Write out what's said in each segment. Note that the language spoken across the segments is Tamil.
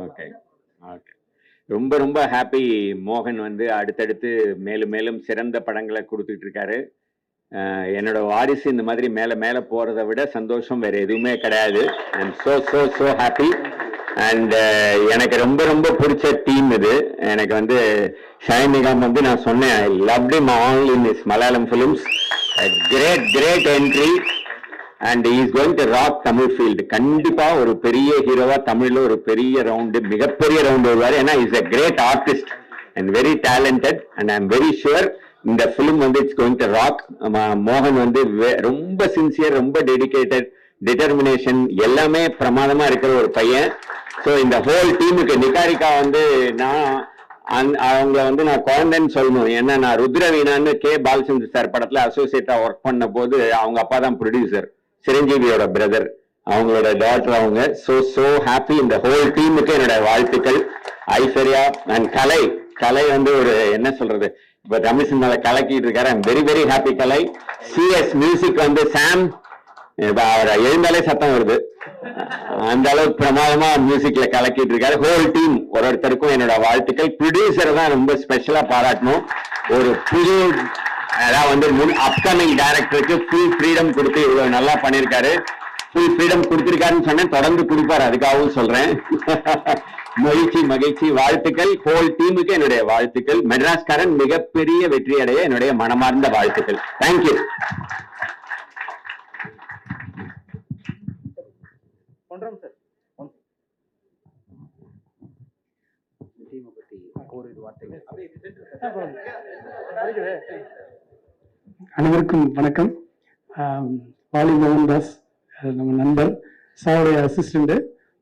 Okay okay. ரொம்ப ரொம்ப ஹாப்பி. மோகன் வந்து அடுத்தடுத்து மேலும் மேலும் சிறந்த படங்களை கொடுத்துட்டு இருக்காரு. என்னோட வாரிசு இந்த மாதிரி மேல மேல போறதை விட சந்தோஷம் வேற எதுவுமே கிடையாது. I am so so so happy. And எனக்கு ரொம்ப ரொம்ப பிடிச்ச டீம் இது. எனக்கு வந்து ஷாஹின் நிகாம் வந்து நான் சொன்னேன், I loved him all in his Malayalam films. Great great entry and is going to rock Tamil field. கண்டிப்பா ஒரு பெரிய ஹீரோவா தமிழ்ல ஒரு பெரிய ரவுண்டு, மிகப்பெரிய ரவுண்டு வருவார். ஏன்னா is a great artist and very talented and I am very sure இந்த ஃபிலிம் வந்து இட்ஸ் கோயிங் டு ராக். மோகன் வந்து ரொம்ப சின்சியர், ரொம்ப டெடிகேட்டட், டிட்டர்மினேஷன் எல்லாமே பிரமாதமா இருக்கிற ஒரு பையன். ஸோ இந்த ஹோல் டீமுக்கு நிகாரிகா வந்து அவங்கள வந்து நான் குழந்தைன்னு சொல்லணும். ஏன்னா நான் ருத்ரவீணான்னு கே பாலச்சந்திர சார் படத்துல அசோசியேட்டா ஒர்க் பண்ண போது அவங்க அப்பா தான் ப்ரொடியூசர், சிரஞ்சீவியோட பிரதர், அவங்களோட டாட்டர் அவங்க. So so happy. இந்த ஹோல் டீமுக்கு என்னோட வாழ்த்துக்கள். ஐஸ்வர்யா அண்ட் கலை வந்து ஒரு என்ன சொல்றது, இப்ப தமிழ் சினிமால கலக்கிட்டு இருக்காரு. I'm very very happy. Kalai CS music வந்து சாம், அவர் எழுந்தாலே சத்தம் வருது, அந்த அளவுக்கு பிரமாதமா மியூசிக்ல கலக்கிட்டு இருக்காரு. ஹோல் டீம் ஒருத்தருக்கும் என்னோட வாழ்த்துக்கள். ப்ரொடியூசரை தான் ரொம்ப ஸ்பெஷலா பாராட்டணும். ஒரு புது அதாவது வந்து அப்கமிங் டைரக்டருக்கு ஃபுல் ஃப்ரீடம் கொடுத்து இவ்வளவு நல்லா பண்ணியிருக்காரு. ஃபுல் ஃப்ரீடம் கொடுத்திருக்காருன்னு சொன்னேன், தொடர்ந்து கொடுப்பாரு, அதுக்காகவும் சொல்றேன். மகிழ்ச்சி மகிழ்ச்சி. வாழ்த்துக்கள். ஹோல் டீமுக்கு என்னுடைய வாழ்த்துக்கள். மெட்ராஸ்காரன் மிகப்பெரிய வெற்றி அடைய என்னுடைய மனமார்ந்த வாழ்த்துக்கள். தேங்க்யூ. அனைவருக்கும் வணக்கம். வாலி மோகன்தாஸ் நம்ம நண்பர், சாருடைய அசிஸ்டண்ட்,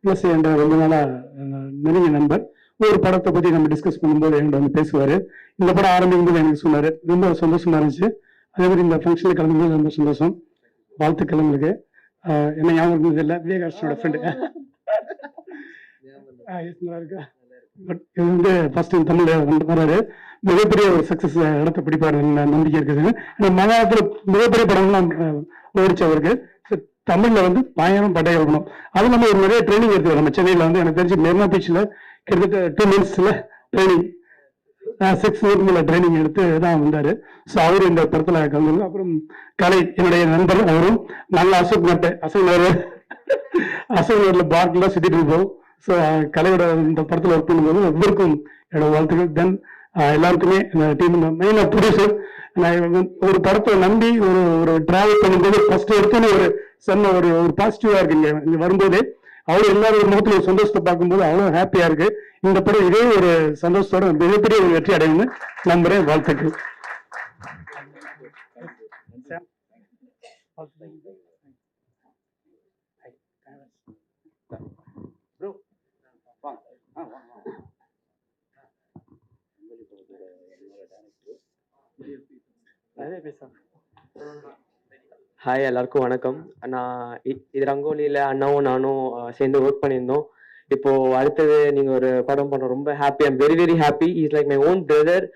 பிளஸ் என்ற ரொம்ப நாளா நெருங்கிய நண்பர். ஒரு படத்தை பத்தி நம்ம டிஸ்கஸ் பண்ணும்போது என்கிட்ட வந்து பேசுவாரு. இந்த படம் ஆரம்பிக்கும் போது எனக்கு சொன்னாரு, ரொம்ப சந்தோஷமா இருந்துச்சு. அதே மாதிரி இந்த ஃபங்க்ஷனில் கலந்தும்போது ரொம்ப சந்தோஷம். வாழ்த்துக்கள் உங்களுக்கு. என்ன ஞாபகம் இருந்தது இல்லை, விவேகாஷ்டனோட ஃப்ரெண்டு. பட் இது வந்து ஃபர்ஸ்ட் டைம் தமிழ்ல வந்து வர்றாரு. மிகப்பெரிய ஒரு சக்சஸ் இடத்த பிடிப்பாரு நம்பிக்கை இருக்குது. மலையாளத்துல மிகப்பெரிய படம்லாம் ஓடிச்சவருக்கு. தமிழ்ல வந்து பயணம் படைய வைக்கணும். அது நம்ம ஒரு நிறைய ட்ரைனிங் எடுத்துக்கிறோம். நம்ம சென்னையில வந்து எனக்கு தெரிஞ்சு மெரினா பீச்ல கிட்டத்தட்ட 2 months ட்ரைனிங், 6 months ட்ரைனிங் எடுத்து தான் வந்தாரு. ஸோ அவரு இந்த படத்துல கலந்து. அப்புறம் கலை என்னுடைய நண்பர், அவரும் நல்ல அசோக்நகர்ல பார்க்ல சுத்திட்டு இருப்போம். ஸோ கலையோட இந்த படத்துல ஒர்க் பண்ணும்போது ஒவ்வொருக்கும் என்னோட வாழ்த்துக்கள். தென் எல்லாருக்குமே இந்த டீம் மெயினாக ப்ரொடியூசர், ஒரு படத்தை நம்பி ஒரு டிராவல் பண்ணும்போது ஃபர்ஸ்ட் எடுத்து ஒரு சொன்ன ஒரு பாசிட்டிவா இருக்கு. இங்க வரும்போதே அவ்வளோ எல்லாரும் ஒரு முகத்துல ஒரு சந்தோஷத்தை பார்க்கும்போது அவ்வளோ ஹாப்பியா இருக்கு. இந்த படம் இதே ஒரு சந்தோஷத்தோட மிகப்பெரிய ஒரு வெற்றி அடையும்னு நம்புறேன். வாழ்த்துக்கள். ஹாய், எல்லாருக்கும் வணக்கம். நான் இது ரங்கோலியில் அண்ணாவும் நானும் சேர்ந்து ஒர்க் பண்ணியிருந்தோம். இப்போ அடுத்தது நீங்கள் ஒரு படம் பண்ண ரொம்ப happy. I'm very very happy. Is like my own brother.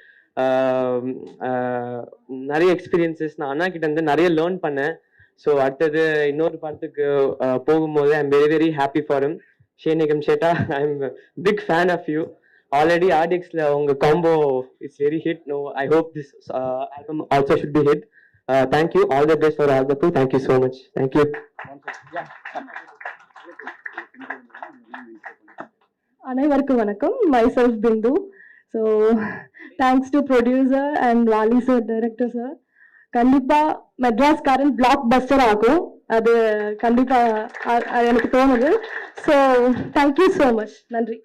நிறைய எக்ஸ்பீரியன்சஸ் நான் அண்ணா கிட்ட இருந்து நிறைய லேர்ன் பண்ணேன். ஸோ அடுத்தது இன்னொரு படத்துக்கு போகும்போது I'm very very happy for him. Shahin Nigam சேட்டா, I am big fan of you. Already ஆர்டிக்ஸ்ல உங்க combo it's very hit. No, I hope this album also should be hit. Thank you. All the best for all the two. Thank you so much. Thank you. அனைவருக்கும் வணக்கம். myself Bindu. So thanks to producer and Wali sir, director sir. கண்டிப்பா மெட்ராஸ் காரன் பிளாக் பஸ்டர் ஆகும், அது கண்டிப்பா எனக்கு தோணுது. So thank you so much. நன்றி.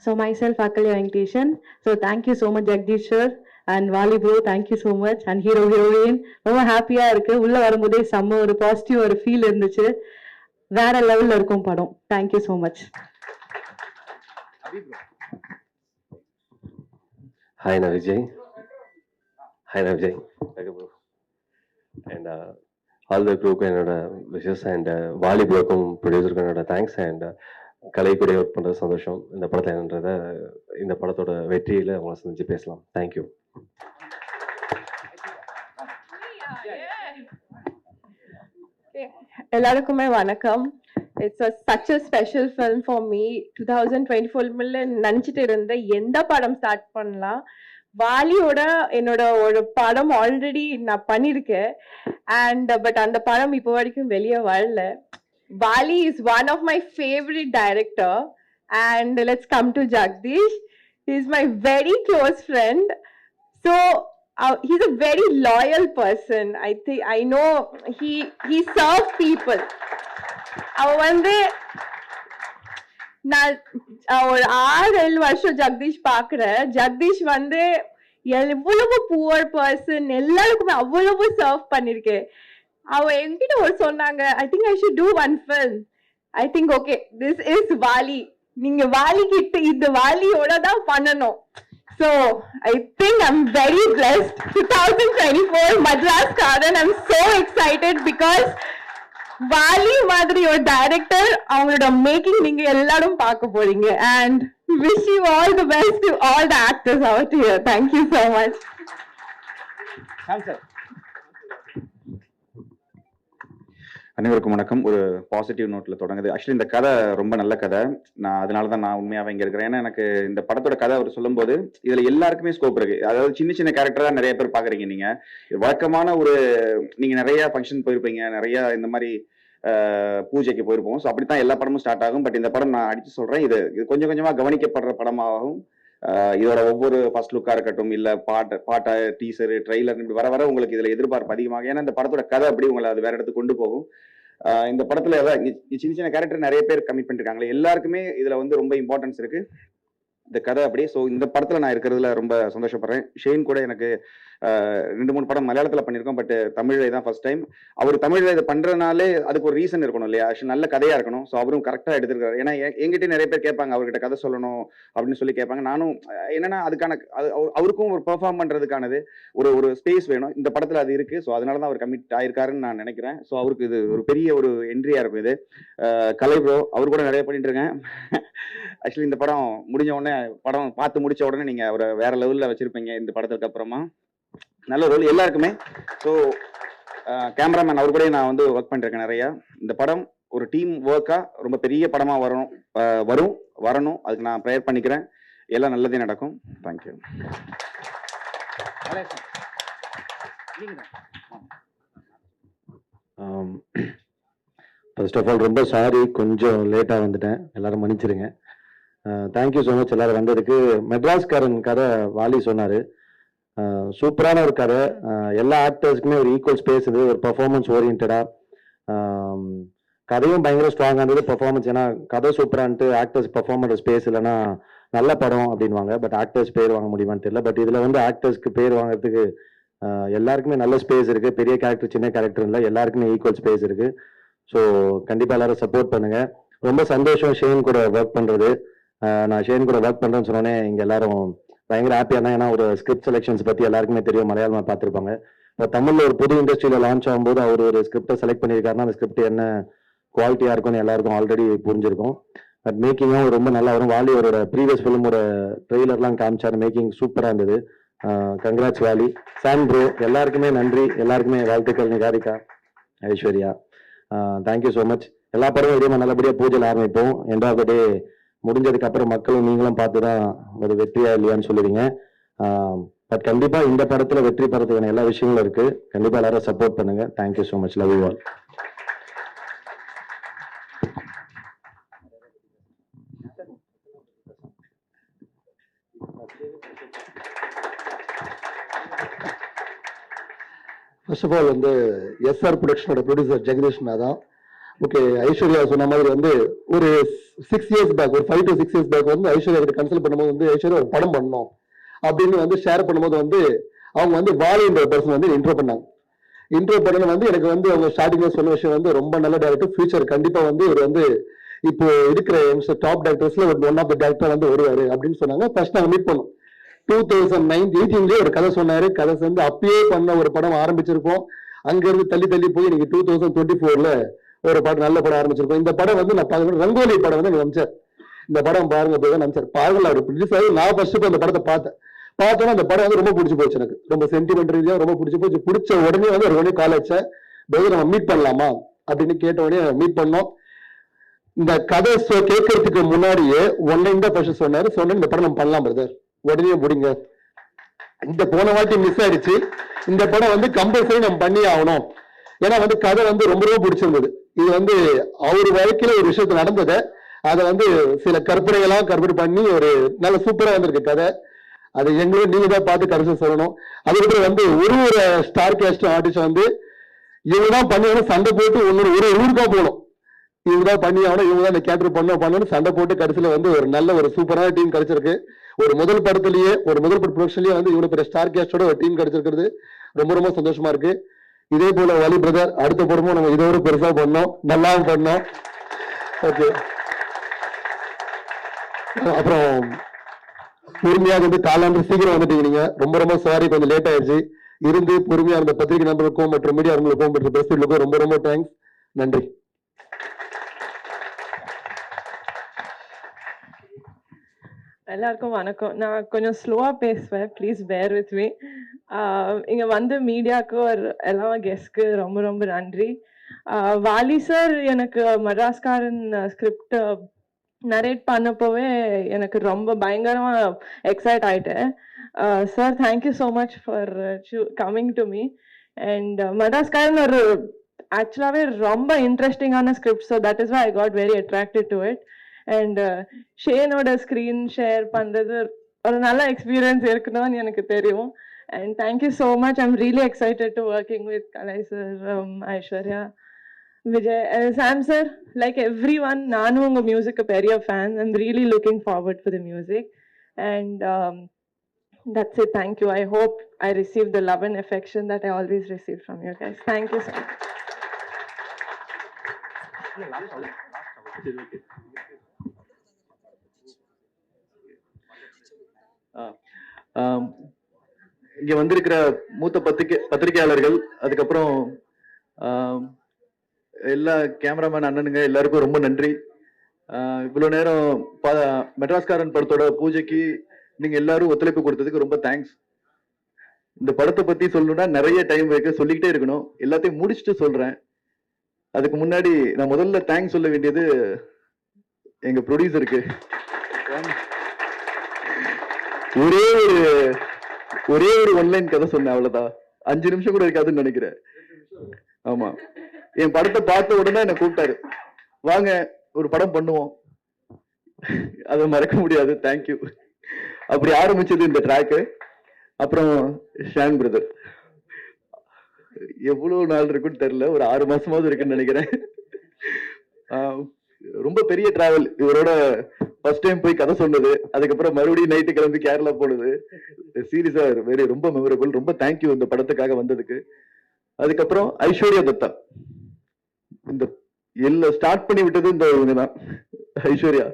So myself Akalya Venkateshan. So thank you so much Jagdish sir and Wali bro, thank you so much. And hero heroine ரொம்ப ஹாப்பியா இருக்கு. உள்ள வரும்போதே செம்ம ஒரு பாசிட்டிவ் ஒரு ஃபீல் இருந்துச்சு. வேற லெவல்ல இருக்கும் படம். Thank you so much. Hi na Vijay. Okay bro. And all the crew என்னோட விஷஸ் and Wali bro-க்கும் ப்ரொடியூசருக்கும் என்னோட தேங்க்ஸ். அண்ட் கலை கூட ஒர்க் பண்ணுறது சந்தோஷம். இந்த படத்தில் என்னன்றதை இந்த படத்தோட வெற்றியில் உங்களை சந்திச்சு பேசலாம். தேங்க்யூ. எல்லாருக்குமே வணக்கம். It's such a special film for me. 2024 நினைச்சிட்டு இருந்தேன் எந்த படம் ஸ்டார்ட் பண்ணலாம். வாலியோட என்னோட ஒரு படம் ஆல்ரெடி நான் பண்ணியிருக்கேன். பட் அந்த படம் இப்போ வரைக்கும் வெளியே வரல. Wali is one of my favorite director. And let's come to Jagdish. He's my very close friend. So he's a very loyal person. I know he serves people. அவன் வந்து நான் ஒரு 6-7 வருஷம் ஜெகதீஷ் பாக்குறேன். ஜெகதீஷ் வந்து எவ்வளவு புவர் பர்சன், எல்லாருக்குமே அவ்வளவு சர்வ் பண்ணிருக்கேன். அவன் என்கிட்ட ஒரு சொன்னாங்க, I think I should do one film. I think okay, this is Wali. நீங்க வாலி கிட்ட இந்த வாலியோட தான் பண்ணணும். So I think I'm very blessed. 2024 Madras Karan, I'm so excited because Vaali மாதிரி ஒரு டைரக்டர் அவங்களோட மேக்கிங் நீங்க எல்லாரும் பார்க்க போறீங்க. And wish you all the best to all the actors out here. Thank you so much. அனைவருக்கும் வணக்கம். ஒரு பாசிட்டிவ் நோட்ல தொடங்குது. ஆக்சுவலி இந்த கதை ரொம்ப நல்ல கதை. நான் அதனாலதான் நான் உண்மையாவே இங்க இருக்கிறேன். ஏன்னா எனக்கு இந்த படத்தோட கதை அவர் சொல்லும் போது இதுல எல்லாருக்குமே ஸ்கோப் இருக்கு. அதாவது சின்ன சின்ன கேரக்டர் தான் நிறைய பேர் பாக்குறீங்க. நீங்க வழக்கமான ஒரு நீங்க நிறைய ஃபங்க்ஷன் போயிருப்பீங்க, நிறைய இந்த மாதிரி பூஜைக்கு போயிருப்போம். ஸோ அப்படித்தான் எல்லா படமும் ஸ்டார்ட் ஆகும். பட் இந்த படம் நான் அடிச்சு சொல்றேன், இது கொஞ்சம் கொஞ்சமா கவனிக்கப்படுற படமாகவும் இதோட ஒவ்வொரு ஃபர்ஸ்ட் லுக்கா இருக்கட்டும், இல்ல பாட்டை டீசரு ட்ரெய்லர் இப்படி வர வர உங்களுக்கு இதுல எதிர்பார்ப்பு அதிகமாக. ஏன்னா இந்த படத்தோட கதை அப்படி உங்களை அது வேற இடத்துக்கு கொண்டு போகும். இந்த படத்துல சின்ன சின்ன கேரக்டர் நிறைய பேர் கமிட் பண்ணிருக்காங்களே, எல்லாருக்குமே இதுல வந்து ரொம்ப இம்பார்ட்டன்ஸ் இருக்கு இந்த கதை அப்படியே. ஸோ இந்த படத்துல நான் இருக்கிறதுல ரொம்ப சந்தோஷப்படுறேன். ஷேன் கூட எனக்கு 2-3 படம் மலையாளத்துல பண்ணியிருக்கோம். பட் தமிழ்ல தான் ஃபர்ஸ்ட் டைம். அவர் தமிழ்ல இதை பண்றதுனாலே அதுக்கு ஒரு ரீசன் இருக்கணும் இல்லையா? நல்ல கதையா இருக்கணும். ஸோ அவரும் கரெக்டா எடுத்திருக்காரு. ஏன்னா எங்கிட்ட நிறைய பேர் கேட்பாங்க, அவர்கிட்ட கதை சொல்லணும் அப்படின்னு சொல்லி கேட்பாங்க. நானும் என்னன்னா அதுக்கான அவருக்கும் ஒரு பெர்ஃபார்ம் பண்றதுக்கானது ஒரு ஸ்பேஸ் வேணும். இந்த படத்துல அது இருக்கு. ஸோ அதனாலதான் அவர் கமிட் ஆயிருக்காருன்னு நான் நினைக்கிறேன். ஸோ அவருக்கு இது ஒரு பெரிய ஒரு என்ட்ரியா இருக்கும். இது கலை ப்ரோ அவர் கூட நிறைய பண்ணிட்டு இருக்கேன். ஆக்சுவலி இந்த படம் முடிஞ்ச உடனே, படம் பார்த்து முடிச்ச உடனே நீங்க ஒரு வேற லெவல்ல வச்சிருப்பீங்க. இந்த படத்துக்கு அப்புறமா நல்ல ரோல் எல்லாருக்குமே. ஸோ கேமராமேன் அவர் கூட நான் வந்து ஒர்க் பண்ணிருக்கேன் நிறையா. இந்த படம் ஒரு டீம் ஒர்க்கா ரொம்ப பெரிய படமா வரணும். அதுக்கு நான் ப்ரேயர் பண்ணிக்கிறேன். எல்லாம் நல்லதே நடக்கும். தேங்க்யூ. ஃபர்ஸ்ட் ஆஃப் ஆல் ரொம்ப சாரி, கொஞ்சம் லேட்டாக வந்துட்டேன், எல்லாரும் மன்னிச்சிருங்க. தேங்க்யூ ஸோ மச் எல்லாரும் வந்ததுக்கு. மெட்ராஸ்காரன் கதை வாலி சொன்னார், சூப்பரான ஒரு கதை. எல்லா ஆக்டர்ஸ்க்குமே ஒரு ஈக்குவல் ஸ்பேஸ் இது, ஒரு பர்ஃபார்மன்ஸ் ஓரியன்டாக. கதையும் பயங்கர ஸ்ட்ராங்காக இருந்தது, பர்ஃபார்மன்ஸ். ஏன்னா கதை சூப்பரான்ட்டு ஆக்டர்ஸ் பர்ஃபார்ம் பண்ணுற ஸ்பேஸ் இல்லைன்னா நல்ல படம் அப்படின்வாங்க. பட் ஆக்டர்ஸ் பேர் வாங்க முடியுமான்னு தெரியல. பட் இதில் வந்து ஆக்டர்ஸ்க்கு பேர் வாங்குறதுக்கு எல்லாருக்குமே நல்ல ஸ்பேஸ் இருக்குது. பெரிய கேரக்டர் சின்ன கேரக்டர் இல்லை, எல்லாருக்குமே ஈக்குவல் ஸ்பேஸ் இருக்குது. ஸோ கண்டிப்பாக எல்லாரும் சப்போர்ட் பண்ணுங்கள். ரொம்ப சந்தோஷம் ஷேன் கூட ஒர்க் பண்ணுறது. நான் ஷேன் கூட ஒர்க் பண்ணுறேன்னு சொன்னோன்னே இங்கே எல்லாரும் பயங்கர ஹாப்பியாக தான். ஏன்னா ஒரு ஸ்கிரிப்ட் செலெக்ஷன்ஸ் பற்றி எல்லாருக்குமே தெரியும், மலையாளமாக பார்த்துருப்பாங்க. இப்போ தமிழில் ஒரு புது இண்டஸ்ட்ரியில் லான்ச் ஆகும்போது அவர் ஒரு ஸ்கிரிப்டை செலக்ட் பண்ணியிருக்காருன்னா அந்த ஸ்கிரிப்ட் என்ன குவாலிட்டியாக இருக்கும்னு எல்லாருக்கும் ஆல்ரெடி புரிஞ்சிருக்கும். பட் மேக்கிங்கும் ரொம்ப நல்லா வரும். வாலியோட ப்ரீவியஸ் ஃபிலிமோட ட்ரெய்லர்லாம் காமிச்சார், மேக்கிங் சூப்பராக இருந்தது. கங்க்ராட்ஸ் வாலி. சாம் ப்ரோ எல்லாருக்குமே நன்றி, எல்லாருக்குமே வாழ்த்துக்கள். Niharika, Aishwarya, thank you so much. எல்லா படமும் இதே மாதிரி நல்லபடியாக பூஜையில் ஆரம்பிப்போம். எண்ட் ஆஃப் த டே முடிஞ்சதுக்கு அப்புறம் மக்களும் நீங்களும் பார்த்து தான் அது வெற்றியா இல்லையான்னு சொல்லுவீங்க. பட் கண்டிப்பாக இந்த படத்தில் வெற்றி பெறதுக்கான எல்லா விஷயங்களும் இருக்கு. கண்டிப்பாக எல்லாரும் சப்போர்ட் பண்ணுங்க. Thank you so much. Love you all. First of all வந்து எஸ்ஆர் ப்ரொடக்ஷனோட ப்ரொடியூசர் ஜெகதீஷ்னா தான். ஓகே, ஐஸ்வர்யா சொன்ன மாதிரி வந்து ஒரு 6 years பேக், ஒரு 5 to 6 years பேக் வந்து ஐஸ்வர்யா கிட்ட கன்சல்ட் பண்ணும்போது வந்து ஐஸ்வர்யா ஒரு படம் பண்ணணும் அப்படின்னு வந்து ஷேர் பண்ணும்போது வந்து அவங்க வந்து வாலின்ற பர்சன் வந்து இன்ட்ரோ பண்ணாங்க. இன்ட்ரோ பண்ணது வந்து எனக்கு வந்து அவங்க ஸ்டார்டிங்ல சொன்ன விஷயம் வந்து ரொம்ப நல்ல டேரக்டர், ஃபியூச்சர் கண்டிப்பா வந்து இவர் வந்து இப்போ இருக்கிற டாப் டேரக்டர்ஸ்ல ஒரு ஒன் ஆஃப் த டேரக்டர் வந்து வருவாரு அப்படின்னு சொன்னாங்க. ஃபர்ஸ்ட் நாங்கள் மீட் பண்ணோம். 2018 ஒரு கதை சொன்னாரு. கதை வந்து அப்பயே பண்ண ஒரு படம் ஆரம்பிச்சிருக்கோம். அங்க இருந்து தள்ளி தள்ளி போய் இன்னைக்கு 2024ல ஒரு படம் நல்ல படம் ஆரம்பிச்சிருக்கோம். இந்த படம் வந்து நான் பார்க்கணும், ரங்கோலி படம் வந்து எனக்கு நினைச்சார். இந்த படம் பாருங்க போய் தான் நினைச்சார். பாருங்க அவர் ப்ரொடியூஸ் ஆகி நான் ஃபர்ஸ்ட் அந்த படத்தை பார்த்தோன்னா அந்த படம் வந்து ரொம்ப பிடிச்சி போச்சு. எனக்கு ரொம்ப சென்டிமெண்ட் ரீதியாக ரொம்ப பிடிச்சி போச்சு. பிடிச்ச உடனே வந்து ஒரு கால் வச்சேன், நம்ம மீட் பண்ணலாமா அப்படின்னு கேட்ட உடனே மீட் பண்ணோம். இந்த கதை கேட்கறதுக்கு முன்னாடியே ஒன்லைன் தான் ஃபர்ஸ்ட் சொன்னாரு. சொன்ன இந்த படம் நம்ம பண்ணலாம் பிரதர், உடனே முடிங்க. இந்த போன வாட்டி மிஸ் ஆயிடுச்சு, இந்த படம் வந்து கம்பல்சரி நம்ம பண்ணி ஆகணும். ஏன்னா வந்து கதை வந்து ரொம்ப ரொம்ப பிடிச்சிருந்தது. இது வந்து அவர் வாழ்க்கையில ஒரு விஷயத்து நடந்ததை அதை வந்து சில கற்பனைகளாம் கற்பனை பண்ணி ஒரு நல்ல சூப்பரா வந்திருக்கு கதை. அது எங்களும் நீங்க தான் பார்த்து கடைசி சொல்லணும். அதுக்கப்புறம் வந்து ஒரு ஸ்டார் கேஸ்ட் ஆர்டிஸ்ட் வந்து இவங்க தான் பண்ணி சண்டை போட்டு ஒரு ஊருக்கா போகணும், இவங்க தான் பண்ணி ஆகணும், இவங்க தான் இந்த கேரக்டர் பண்ணணும்னு சண்டை போட்டு கடைசியில வந்து ஒரு நல்ல ஒரு சூப்பரான டீம் கிடைச்சிருக்கு. ஒரு முதல் படத்திலேயே ப்ரொடக்ஷன்லயே வந்து இவ்வளவு பெரிய ஸ்டார் கேஸ்டோட ஒரு டீம் கிடைச்சிருக்கிறது ரொம்ப ரொம்ப சந்தோஷமா இருக்கு. இதே போல வாலி பிரதர் அடுத்த படமும் நம்ம இதோட பெருசா பண்ணோம், நல்லாவும் பண்ணோம். ஓகே, அப்புறம் பொறுமையாக வந்து காலாண்டு சீக்கிரம் வந்துட்டீங்க நீங்க, ரொம்ப ரொம்ப சாரி, கொஞ்சம் லேட் ஆயிடுச்சு. இருந்து பொறுமையா இருந்த பத்திரிகை நண்பர்களுக்கும் மற்றும் மீடியார்களுக்கும் மற்றும் பிரசிடர்களுக்கும் ரொம்ப ரொம்ப தேங்க்ஸ், நன்றி. எல்லாருக்கும் வணக்கம். நான் கொஞ்சம் ஸ்லோவா பேசுவேன், ப்ளீஸ் பேர் வித் மீ. இங்க வந்து மீடியாவுக்கு எல்லா கெஸ்ட்க்கு ரொம்ப ரொம்ப நன்றி. வாலி சார் எனக்கு மெட்ராஸ்காரன் ஸ்கிரிப்ட் நரேட் பண்ணப்போவே எனக்கு ரொம்ப பயங்கரமா எக்ஸைட் ஆயிட்டேன். Sir thank you so much for coming to me. And Madraskaaran ஒரு ஆக்சுவலாகவே ரொம்ப இன்ட்ரெஸ்டிங்கான script, so that is why I got very attracted to it. And ஷேனோட ஸ்க்ரீன் ஷேர் பண்ணுறது ஒரு நல்ல எக்ஸ்பீரியன்ஸ் இருக்கணும்னு எனக்கு தெரியும். And thank you so much. I'm really excited to working with Kalai sir, Aishwarya, Vijay, Sam sir, like every one. நானும் உங்கள் மியூசிக்கு பெரிய fan. I'm really looking forward for the music. And that's it. Thank you. I hope I receive the love and affection that I always receive from you guys. Thank you so much. இங்க வந்திருக்கிற மூத்த பத்திரிகையாளர்கள், அதுக்கப்புறம் எல்லா கேமராமேன் அண்ணனுங்க எல்லாருக்கும் ரொம்ப நன்றி. இவ்வளவு நேரம் மெட்ராஸ்காரன் படத்தோட பூஜைக்கு நீங்க எல்லாரும் ஒத்துழைப்பு கொடுத்ததுக்கு ரொம்ப தேங்க்ஸ். இந்த படத்தை பத்தி சொல்லணும்னா நிறைய டைம் இருக்கு, சொல்லிக்கிட்டே இருக்கணும். எல்லாத்தையும் முடிச்சுட்டு சொல்றேன். அதுக்கு முன்னாடி நான் முதல்ல தேங்க்ஸ் சொல்ல வேண்டியது எங்க ப்ரொடியூசருக்கு. ஒரே ஒரு ஒன்லைன் கதை சொன்னேன், அவ்வளவுதான். 5 நிமிஷம் கூட இருக்காதுன்னு நினைக்கிறேன். ஆமா, என் படத்தை பார்த்த உடனே என்ன கூப்பிட்டாரு, வாங்க ஒரு படம் பண்ணுவோம். அதை மறக்க முடியாது. தேங்க்யூ. அப்படி ஆரம்பிச்சது இந்த ட்ராக்கு. அப்புறம் ஷான் பிரதர், எவ்வளவு நாள் இருக்குன்னு தெரியல, ஒரு 6 மாசமாவது இருக்குன்னு நினைக்கிறேன். ரொம்ப பெரிய டிராவல். இவரோட ஃபர்ஸ்ட் டைம் போய் கதை சொன்னது, அதுக்கப்புறம் மறுபடியும் நைட்டு கிளம்பி கேரளா போனது, சீரியஸா ரொம்ப மெமரபிள். ரொம்ப தேங்க்யூ இந்த படத்துக்காக வந்ததுக்கு. அதுக்கப்புறம் ஐஸ்வர்யா தத்தா, இந்த எல்லாம் ஸ்டார்ட் பண்ணி விட்டது இந்த இவங்கதான், Aishwarya.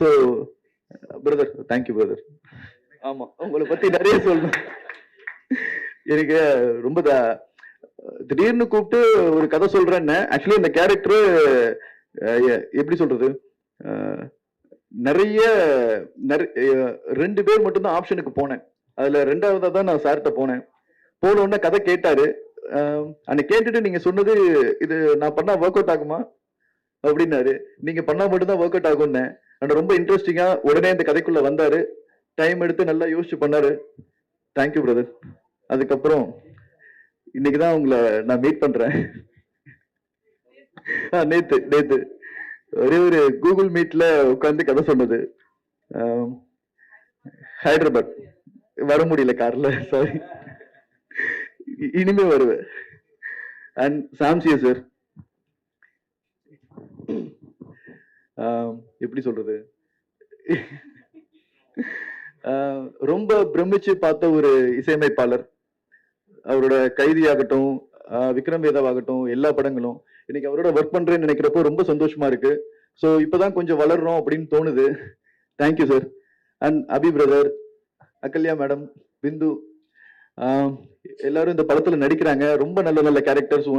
So brother, thank you brother. ஆமா, உங்களை பத்தி நிறைய சொல்லணும். எனக்கு ரொம்ப திடீர்னு கூப்பிட்டு ஒரு கதை சொல்றேன்னு, ஆக்சுவலி இந்த கேரக்டர் எப்படி சொல்றது, நிறைய 2 பேர் மட்டும்தான் ஆப்ஷனுக்கு போனேன். அதுல 2ஆவதா தான் நான் சார்கிட்ட போனேன். போன உடனே கதை கேட்டாரு. அன்னைக்கு கேட்டுட்டு நீங்க சொன்னது, இது நான் பண்ணா ஒர்க் அவுட் ஆகுமா அப்படின்னாரு. நீங்க பண்ணா மட்டும்தான் ஒர்க் அவுட் ஆகும்னு. ஆனா ரொம்ப இன்ட்ரெஸ்டிங்கா உடனே இந்த கதைக்குள்ள வந்தாரு. டைம் எடுத்து நல்லா யோசிச்சு பண்ணாரு. Thank you brother. அதுக்கப்புறம் இன்னைக்குதான் உங்களை நான் மீட் பண்றேன். நேத்து ஒரே ஒரு கூகுள் மீட்ல உட்காந்து கதை சொன்னது. ஹைதராபாத் வர முடியல கார்ல, சாரி. இனிமே வருவேன். அண்ட் சாம்சியா சார், எப்படி சொல்றது, ரொம்ப பிரமிச்சு பார்த்த ஒரு இசையமைப்பாளர். அவரோட கைதியாகட்டும், விக்ரம் வேதாவாகட்டும், எல்லா படங்களும் இன்னைக்கு அவரோட ஒர்க் பண்றேன்னு நினைக்கிறப்போ ரொம்ப சந்தோஷமா இருக்கு. ஸோ இப்பதான் கொஞ்சம் வளர்றோம் அப்படின்னு தோணுது. Thank you sir. And Abhi brother, Ahalya madam, Bindu, எல்லாரும் இந்த படத்துல நடிக்கிறாங்க. ரொம்ப நல்ல நல்ல கேரக்டர்ஸ்,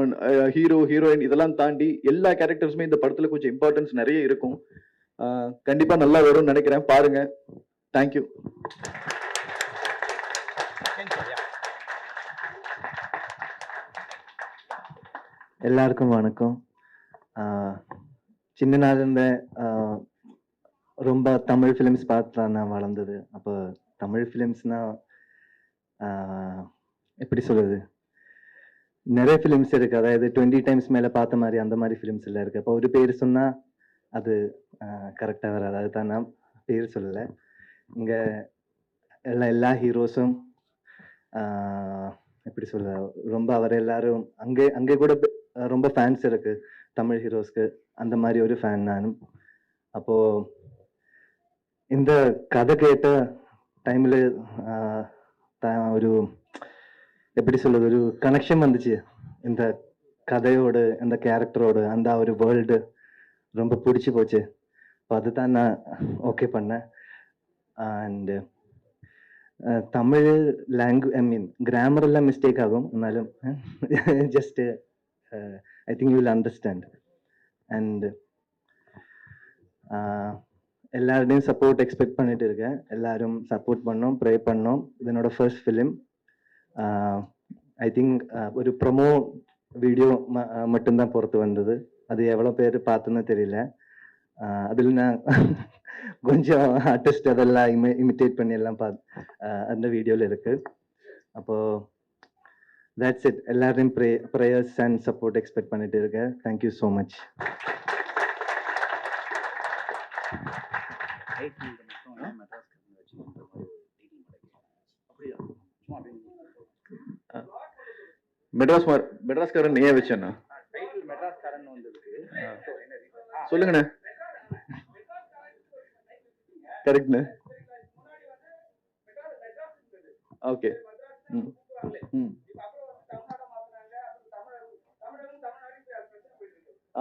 ஹீரோ ஹீரோயின் இதெல்லாம் தாண்டி எல்லா கேரக்டர்ஸுமே இந்த படத்துல கொஞ்சம் இம்பார்ட்டன்ஸ் நிறைய இருக்கும். கண்டிப்பா நல்லா வரும்னு நினைக்கிறேன், பாருங்க. தேங்க்யூ. எல்லாருக்கும் வணக்கம். சின்ன நாள்ல ரொம்ப தமிழ் ஃபிலிம்ஸ் பார்த்து தான் நான் வளர்ந்தது. அப்போ தமிழ் ஃபிலிம்ஸ்னா எப்படி சொல்றது, நிறைய ஃபிலிம்ஸ் இருக்கு. அதாவது 20 டைம்ஸ் மேல பார்த்த மாதிரி அந்த மாதிரி ஃபிலிம்ஸ் எல்லாம் இருக்கு. அப்போ ஒரு பேர் சொன்னா அது கரெக்டா வராது. அதுதான் நான் பேர் சொல்லலை. இங்க எல்லா ஹீரோஸும் எப்படி சொல்ல, ரொம்ப அவர் எல்லாரும் அங்கே கூட ரொம்ப ஃபேன்ஸ் இருக்கு தமிழ் ஹீரோஸ்க்கு. அந்த மாதிரி ஒரு ஃபேன் நானும். அப்போ இந்த கதை கேட்ட டைம்ல ஒரு எப்படி சொல்றது, ஒரு கனெக்ஷன் வந்துச்சு இந்த கதையோடு, இந்த கேரக்டரோடு. அந்த ஒரு வேர்ல்டு ரொம்ப பிடிச்சி போச்சு. அதுதான் நான் ஓகே பண்ணேன். அண்ட் தமிழ் கிராமர் எல்லாம் மிஸ்டேக் ஆகும், എന്നാലും just I think you will understand. And எல்லாருடையும் சப்போர்ட் எக்ஸ்பெக்ட் பண்ணிட்டு இருக்கேன். எல்லாரும் சப்போர்ட் பண்ணோம், ப்ரே பண்ணோம். இதனோட ஃபர்ஸ்ட் ஃபிலிம். ஐ திங்க் ஒரு ப்ரொமோ வீடியோ மட்டும்தான் பொறுத்து வந்தது. அது எவ்வளோ பேர் பார்த்துன்னு தெரியல. அதில் நான் கொஞ்சம் ஆர்டிஸ்ட் அதெல்லாம் இமிட்டேட் பண்ணி எல்லாம் அந்த வீடியோவில் இருக்கு. அப்போ தட்ஸ் இட். எல்லாரையும் ப்ரேயர்ஸ் அண்ட் சப்போர்ட் எக்ஸ்பெக்ட் பண்ணிட்டு இருக்கேன். Thank you so much. மெட்ராஸ்காரன் ஏன் வச்சேன்னா சொல்லுங்கண்ணே. கரெக்ட்ண்ணே. ஓகே.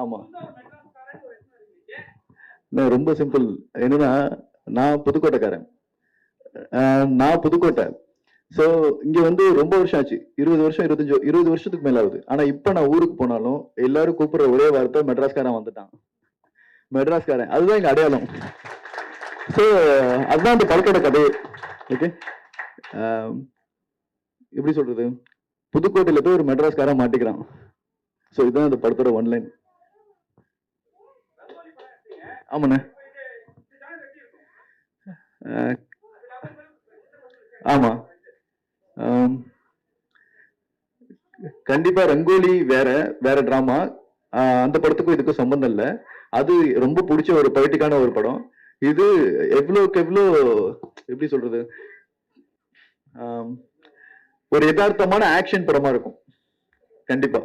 ஆமா, ரொம்ப சிம்பிள். என்னன்னா, நான் புதுக்கோட்டைக்காரன். நான் புதுக்கோட்டை. ஸோ இங்க வந்து ரொம்ப வருஷம் ஆச்சு. 20 வருஷத்துக்கு மேல ஆகுது. ஆனா இப்ப நான் ஊருக்கு போனாலும் எல்லாரும் கூப்பிடுற ஒரே வார்த்தை மெட்ராஸ்காரன் வந்துட்டான், மெட்ராஸ்காரன். அதுதான் எங்க அடையாளம். ஸோ அதுதான் அந்த படத்தோட கதை. ஓகே, எப்படி சொல்றது, புதுக்கோட்டையில போய் ஒரு மெட்ராஸ்காரன் மாட்டிக்கிறான். ஸோ இதுதான் அந்த படத்தோட ஒன்லைன். ஆமாண்ணே. ஆமா, கண்டிப்பா ரங்கோலி வேற டிராமா. அந்த படத்துக்கும் இதுக்கும் சம்பந்தம் இல்லை. அது ரொம்ப பிடிச்ச ஒரு பொலிட்டிக்கான ஒரு படம். இது எவ்வளோக்கு எவ்வளோ எப்படி சொல்றது, ஒரு யதார்த்தமான ஆக்ஷன் படமா இருக்கும் கண்டிப்பா.